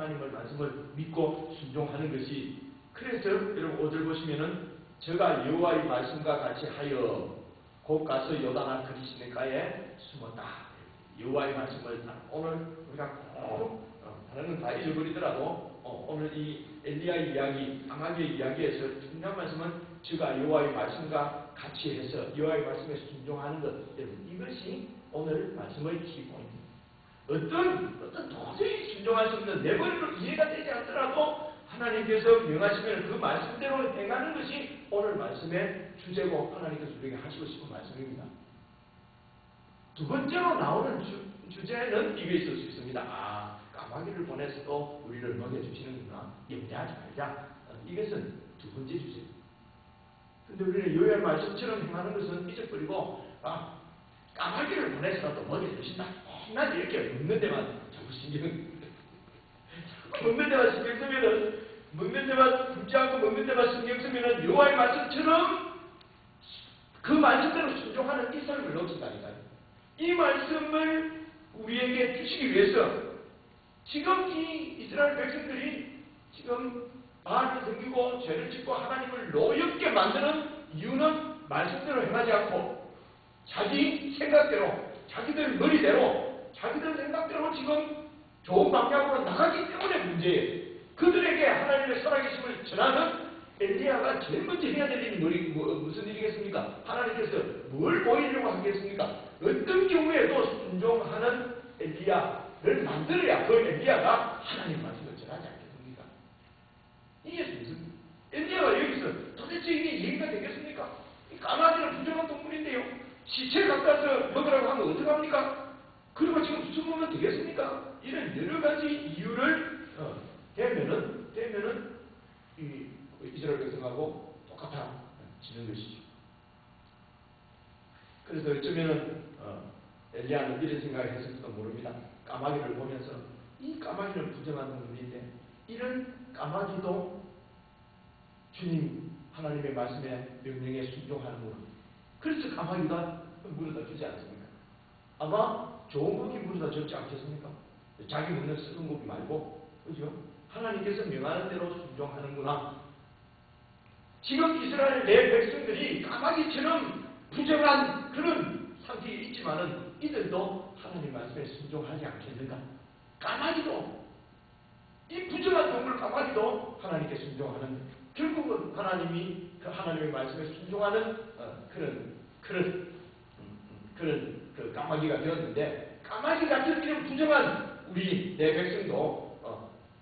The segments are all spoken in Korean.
하나님의 말씀을 믿고 순종하는 것이, 그래서 여러분 5절 보시면은 저가 여호와의 말씀과 같이 하여 곧 가서 요단 그리시네가에 숨었다. 여호와의 말씀을 오늘 우리가 꼭 다른 건 다 잊어버리더라도 오늘 이 엘리야의 이야기, 까마귀의 이야기에서 중요한 말씀은 저가 여호와의 말씀과 같이 해서 여호와의 말씀에 순종하는 것, 여러분 이것이 오늘 말씀의 기본입니다. 어떤 도저히 순종할 수 없는 내 머리로 이해가 되지 않더라도 하나님께서 명하시면 그 말씀대로 행하는 것이 오늘 말씀의 주제고 하나님께서 우리에게 하시고 싶은 말씀입니다. 두 번째로 나오는 주제는 이게 있을 수 있습니다. 까마귀를 보내서도 우리를 먹여주시는구나. 염려하지 말자. 이것은 두 번째 주제입니다. 근데 우리는 여호와의 말씀처럼 행하는 것은 잊어버리고 까마귀를 보내서라도 먹여주신다. 맨날 이렇게 먹는 데만 자꾸 신경 먹는 데만 신경 쓰면은, 먹는 데만 굶지 않고 먹는 데만 신경 쓰면은 여호와의 말씀처럼 그 말씀대로 순종하는 이 삶을 놓친다니까요. 이 말씀을 우리에게 주시기 위해서 지금 이 이스라엘 백성들이 지금 바알을 섬기고 죄를 짓고 하나님을 노엽게 만드는 이유는 말씀대로 행하지 않고 자기 생각대로, 자기들 머리대로, 자기들 생각대로 지금 좋은 방향으로 나가기 때문에 문제예요. 그들에게 하나님의 살아계심을 전하는 엘리야가 제일 먼저 해야 될 일이 무슨 일이겠습니까? 하나님께서 뭘 보이려고 하겠습니까? 어떤 경우에도 순종하는 엘리야를 만들어야 그 엘리야가 하나님 말씀을 전하지 않겠습니까? 이게 무슨 엘리야가 여기서 도대체 이게 이해가 되겠습니까? 이 까마귀는 부정한 동물인데요. 시체 갖다 서 먹으라고 하면 어떡합니까? 그리고 지금 숨으면 되겠습니까? 이런 여러 가지 이유를 대면은 이 이스라엘 백성하고 똑같아지는 것이죠. 그래서 어쩌면은 엘리야는 이런 생각을 했을지도 모릅니다. 까마귀를 보면서 이 까마귀는 부정한 동물인데 이런 까마귀도 주님 하나님의 말씀에 명령에 순종하는구나. 그래서 까마귀가 물어다 주지 않습니까? 아마 좋은 고기 물어다 줬지 않겠습니까? 자기 먹는 썩은 고기 말고, 그죠? 하나님께서 명하는 대로 순종하는구나. 지금 이스라엘 내 백성들이 까마귀처럼 부정한 그런 상태에 있지만은 이들도 하나님 말씀에 순종하지 않겠는가? 까마귀도, 이 부정한 동물 까마귀도 하나님께 순종하는, 결국은 하나님이 그 하나님의 말씀에 순종하는 그런 까마귀가 되었는데, 까마귀 같은 이런 부정한 우리 내 백성도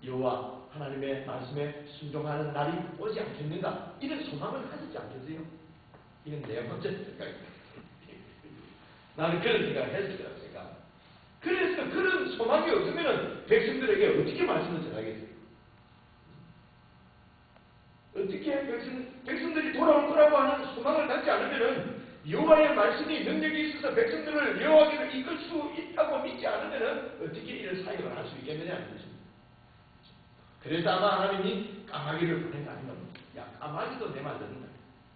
여호와 하나님의 말씀에 순종하는 날이 오지 않겠는가? 이런 소망을 가졌지 않겠어요? 이건 내 번째 생각입니다. 나는 그런 생각을 했을 거라고 생각합니다. 그래서 그런 소망이 없으면 백성들에게 어떻게 말씀을 전하겠어요? 어떻게 백성들이 돌아올 거라고 하는 소망을 갖지 않으면, 여호와의 말씀이 능력이 있어서 백성들을 여호와께로 이끌 수 있다고 믿지 않으면 어떻게 이런 사역을 할 수 있겠느냐는 것입니다. 그래서 아마 하나님이 까마귀를 보낸 거 아닌가 봅니다. 야, 까마귀도 내 말 듣는다.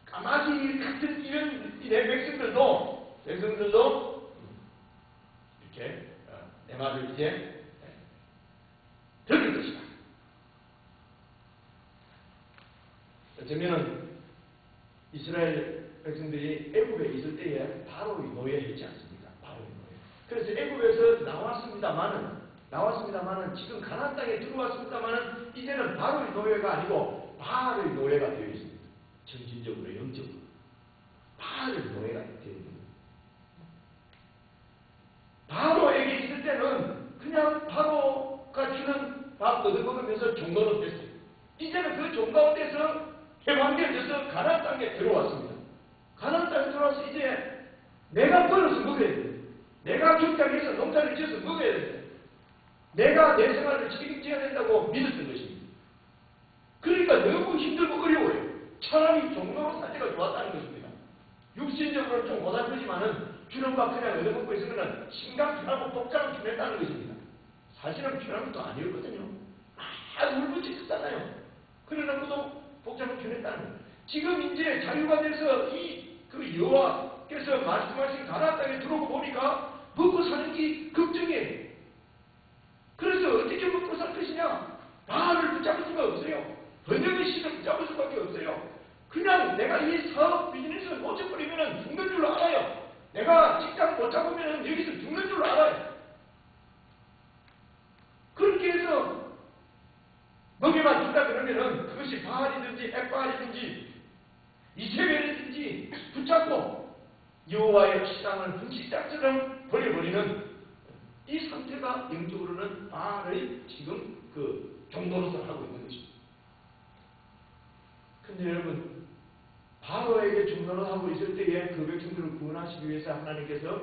까마귀 같은 이런 내 백성들도 이렇게 내 말을 이제 들을 것이다. 어쩌면은 이스라엘 백성들이 애굽에 있을 때에 바로의 노예했지 않습니까? 바로의 노예. 그래서 애굽에서 나왔습니다마는 지금 가나안 땅에 들어왔습니다마는 이제는 바로의 노예가 아니고 바알의 노예가 되어 있습니다. 정신적으로, 영적으로 바알의 노예가 되어 있습니다. 바로에게 있을 때는 그냥 바로가 주는 밥 얻어먹으면서 종노릇 됐어요. 이제는 그 종 가운데서 해방되어져서 가나안 땅에 들어왔습니다. 가나안 땅에 들어와서 이제 내가 벌어서 먹어야 돼. 내가 경작해서 농사를 지어서 먹어야 돼. 내가 내 생활을 책임져야 된다고 믿었던 것입니다. 그러니까 너무 힘들고 어려워요. 차라리 종로로 사제가 좋았다는 것입니다. 육신적으로는 좀 고달프지만은 주는 밥 그냥 얻어먹고 있으면 심각 편하고 복잡한 편했다는 것입니다. 사실은 편한 것도 아니었거든요. 울부짖었잖아요. 그러나 그도 복잡한 편했다는 거예요. 지금 이제 자유가 돼서 그 여호와께서 말씀하신 가나안 땅에 들어오고 보니까 먹고 사는 게 걱정이에요. 그래서 어떻게 먹고 살 것이냐? 번영의 신을 붙잡을 수밖에 없어요. 그냥 내가 이 사업 비즈니스를 놓쳐버리면 죽는 줄 알아요. 내가 직장 못 잡으면 여기서 죽는 줄 알아요. 그렇게 해서 먹여만 준다 그러면은 그것이 바알이든지 엑바알이든지 이세벨이든지 붙잡고 여호와의 시장을 흠식장처럼 버려버리는 이 상태가 영적으로는 바알의 지금 그 종노릇을 하고 있는 것입니다. 근데 여러분, 바로에게 종노릇하고 있을 때에 그 백성들을 구원하시기 위해서 하나님께서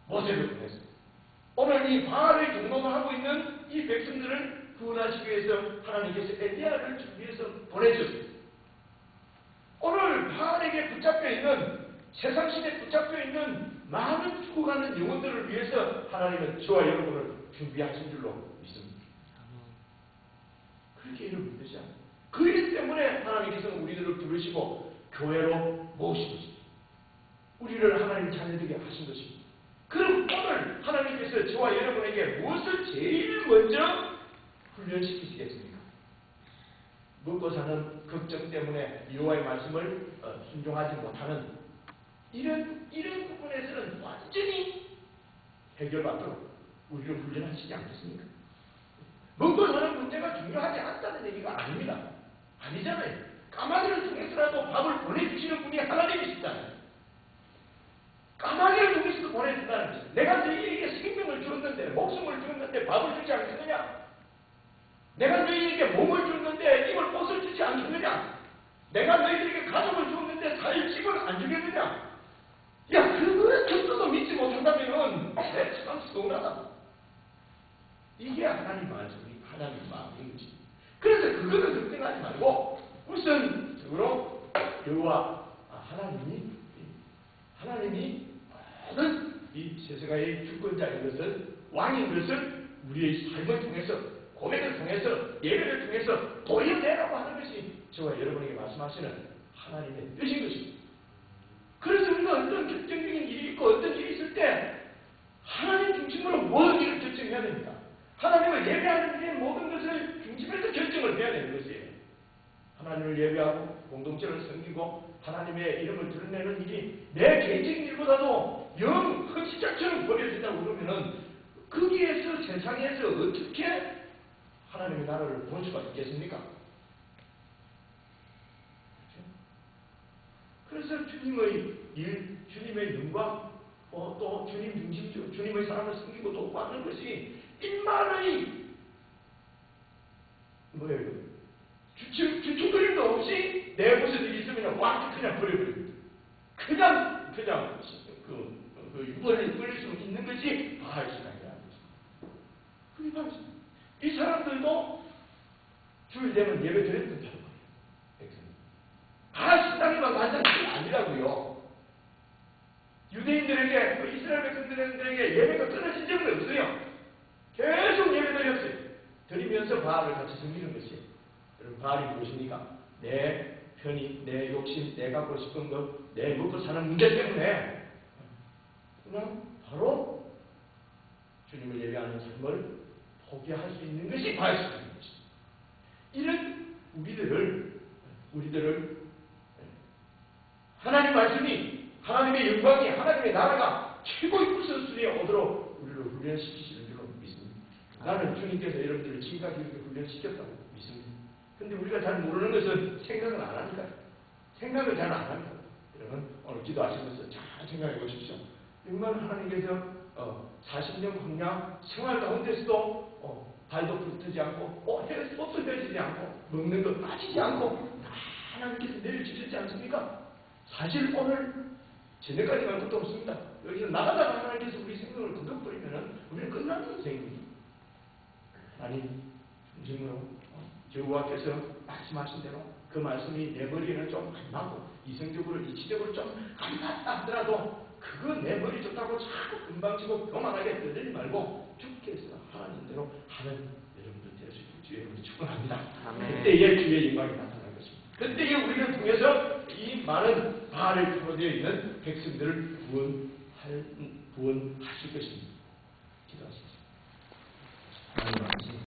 모세를 보냈습니다. 오늘 이 바알의 종노릇을 하고 있는 이 백성들을 구원하시기 위해서 하나님께서 엘리야를 준비해서 보내주셨습니다. 오늘 바알에게 붙잡혀 있는 세상신에 붙잡혀 있는 많은 죽어가는 영혼들을 위해서 하나님은 저와 여러분을 준비하신 줄로 믿습니다. 그렇게 이를 믿으지 않아요. 그 일 때문에 하나님께서는 우리들을 부르시고 교회로 모으신 것입니다. 우리를 하나님 자녀되게 하신 것입니다. 그럼 오늘 하나님께서 저와 여러분에게 무엇을 제일 먼저 훈련시키시겠습니까? 먹고 사는 걱정 때문에 여호와의 말씀을 순종하지 못하는 이런 부분에서는 완전히 해결받도록 우리를 훈련하시지 않겠습니까? 먹고 사는 문제가 중요하지 않다는 얘기가 아닙니다. 아니잖아요. 까마귀를 통해서라도 밥을 보내주시는 분이 하나님이시잖아요. 까마귀를 통해서도 보내준다는 것입니다. 내가 너희에게 생명을 주었는데, 목숨을 주었는데 밥을 주지 않겠느냐? 내가 너희에게 몸을 주었는데 입을 옷을 주지 않겠느냐? 내가 너희들에게 가족을 주었는데 살 집을 안 주겠느냐? 야, 그거를 듣고도 믿지 못한다면 내 참 서운하다. 이게 하나님 말씀이 하나님 마음인 거지. 그래서 그거는 걱정하지 말고 우선적으로 여호와 하나님이 모든 이 세상의 주권자인 것을, 왕인 것을 우리의 삶을 통해서, 고백을 통해서, 예배를 통해서 보여내라고 하는 것이 저와 여러분에게 말씀하시는 하나님의 뜻인 것입니다. 그래서 우리가 어떤 결정적인 일이 있고 어떤 일이 있을 때 하나님 중심으로 모든 일을 결정해야 됩니다. 하나님을 예배하는 일의 모든 것을 중심에서 결정을 해야 되는 것이에요. 하나님을 예배하고 공동체를 섬기고 하나님의 이름을 드러내는 일이 내 개인적인 일보다도 영 흠식장처럼 버려진다고 그러면은 거기에서 세상에서 어떻게 하나님의 나라를 볼 수가 있겠습니까? 그래서 주님의 일, 주님의 영광, 또 주님 중심적으로 주님의 사람을 섬기고 돕고하는 것이 일만의 뭐예요? 주춤거림도 없이 내 무슨 일이 있으면 완전 그냥 버려버립니다. 그냥 그 유벌을 버릴 수 있는 것이 바알 신앙이라는 것입니다. 그게 바알 신앙. 이 사람들도 주일 되면 예배 드렸던 거예요. 바알 신앙이만 완전 그게 아니라고요. 유대인들에게, 이스라엘 백성들에게 예배가 끊어진 적은 없어요. 계속 예배 드렸어요. 드리면서 바알을 같이 섬기는 것이에요. 여러분, 바알이 무엇입니까? 내 편의, 내 욕심, 내가 갖고 싶은 것, 내 먹고 사는 문제 때문에 그냥 바로 주님을 예배하는 삶을 포기할 수 있는 것이 바알 신앙인 것입니다. 이런 우리들을 하나님 말씀이, 하나님의 영광이, 하나님의 나라가 최고의 우선순위에 오도록 우리를 훈련시키시는 줄로 믿습니다. 나는 주님께서 여러분들을 지금까지 이렇게 훈련시켰다고 믿습니다. 근데 우리가 잘 모르는 것은 생각을 안 하니까. 생각을 잘 안 합니다. 여러분, 오늘 기도하시면서 잘 생각해 보십시오. 정말 하나님께서 40년 광야 생활 가운데서도 발도 붙지 않고 옷도 펴지지 않고 먹는 것 빠지지 않고 다 하나님께서 내려주셨지 않습니까? 사실 오늘 저녁까지 갈 것도 없습니다. 여기서 나가다가 하나님께서 우리 생명을 거둬버리면 우리는 끝나는 인생입니다. 하나님 중심으로 여호와께서 말씀하신 대로 그 말씀이 내 머리에는 좀 안 맞고 이성적으로 이치적으로 좀 안 맞다 하더라도 그거 내 머리 좋다고 자꾸 금방지고 교만하게 떠들지 말고 주께서 하나님대로 하는 여러분들 되실 주의 이름으로 축원합니다. 그때에 주의 영광이 나타날 것입니다. 그때에 우리를 통해서 이 많은 바알에 포로되어 있는 백성들을 구원하실 것입니다. 기도하십시오.